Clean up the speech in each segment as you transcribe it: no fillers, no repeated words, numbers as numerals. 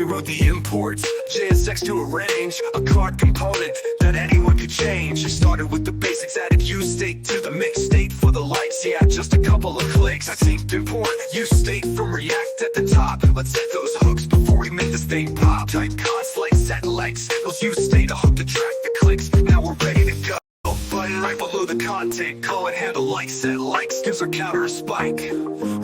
wrote the imports. JSX to arrange a card component that anyone could change. I started with the basics, added use state to the mix state for the lights. Yeah, just a couple of clicks. I synced import use state from React at the top. Let's set those hooks before we make this thing pop. Type const like set likes, those use state a hook to track the clicks. Now we're ready to go. Button right below the content, call it handle like set likes, gives our counter a spike.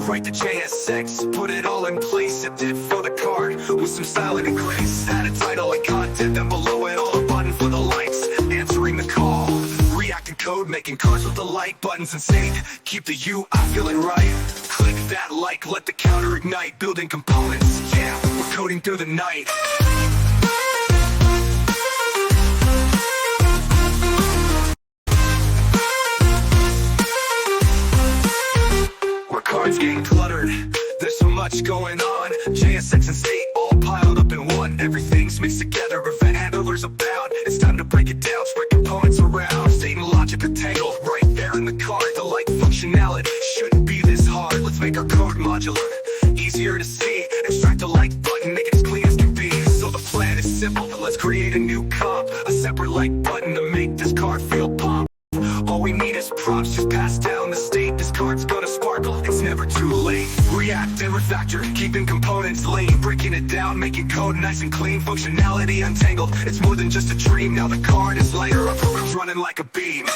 Write the JSX, put it all in place, a div for the card with some styling and grace. Add a title and content, then below it all a button for the lights, answering the call. React and code, making cards with the like buttons and sync. Keep the UI feeling right. Click that like, let the counter ignite. Building components, yeah, we're coding through the night. Cards getting cluttered, there's so much going on. JSX and state all piled up in one. Everything's mixed together, event handlers abound. It's time to break it down, spread components around. State and logic are tangled right there in the card. The like functionality shouldn't be this hard. Let's make our code modular, easier to see. Extract a like button, make it as clean as can be. So the plan is simple, let's create a new comp. A separate like button to make this card feel pop. All we need is prompts, just pass down the state. This card's gonna sparkle, it's never too late. React and refactor, keeping components lean. Breaking it down, making code nice and clean. Functionality untangled, it's more than just a dream. Now the card is lighter, our program's running like a beam.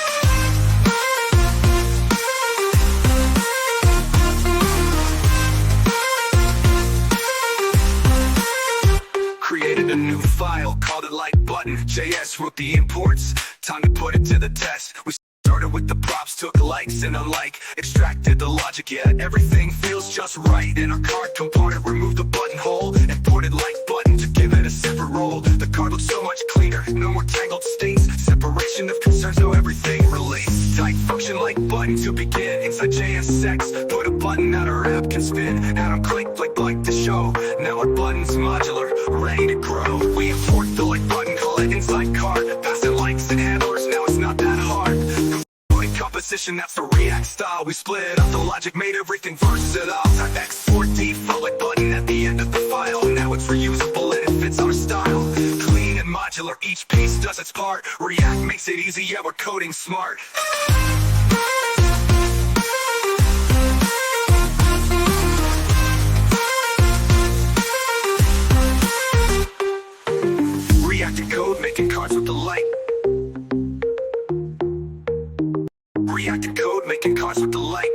Created a new file, called it like button. JS wrote the imports, time to put it to the test. We started with the props, took likes and unlike, extracted the logic, yeah, everything feels just right. In our card component, removed the buttonhole, imported like button to give it a separate role. The card looks so much cleaner, no more tangled states. Separation of concerns, so everything relates. Type function like button to begin. Inside JSX, put a button that our app can spin. Add on click like to show. Now our button's modular, ready to grow. We import the like button, call it inside card. Passing likes and handlers, now it's not that hard. Composition, that's the React style. We split up the logic, made everything versatile. Type export default like button at the end of the file. Now it's reusable and it fits our style. Clean and modular, each piece does its part. React makes it easy, yeah, we're coding smart. React and code, making cards with the light. React and code, making cards with the light.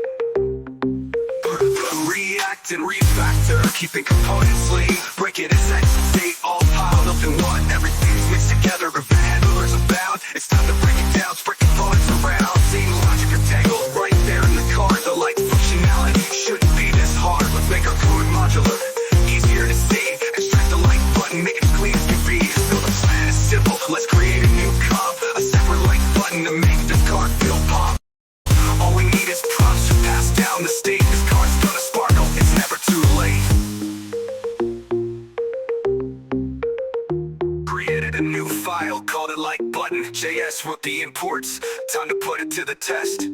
React and refactor, keeping components lean. Break it and set state, all piled up in one. Everything's mixed together, event handlers abound. It's time to break it down, spread components around. Seeing logic are tangled right there in the card. The like functionality shouldn't be this hard. Let's make our code modular, easier to see. Extract the like button, make it as clean as can be. So the plan is simple, let's create a new comp. A separate like button to make this card feel pop. All we need is prompts to pass down the state. This card's gonna sparkle, it's never too late. Created a new file, called it like button. JS wrote the imports, time to put it to the test.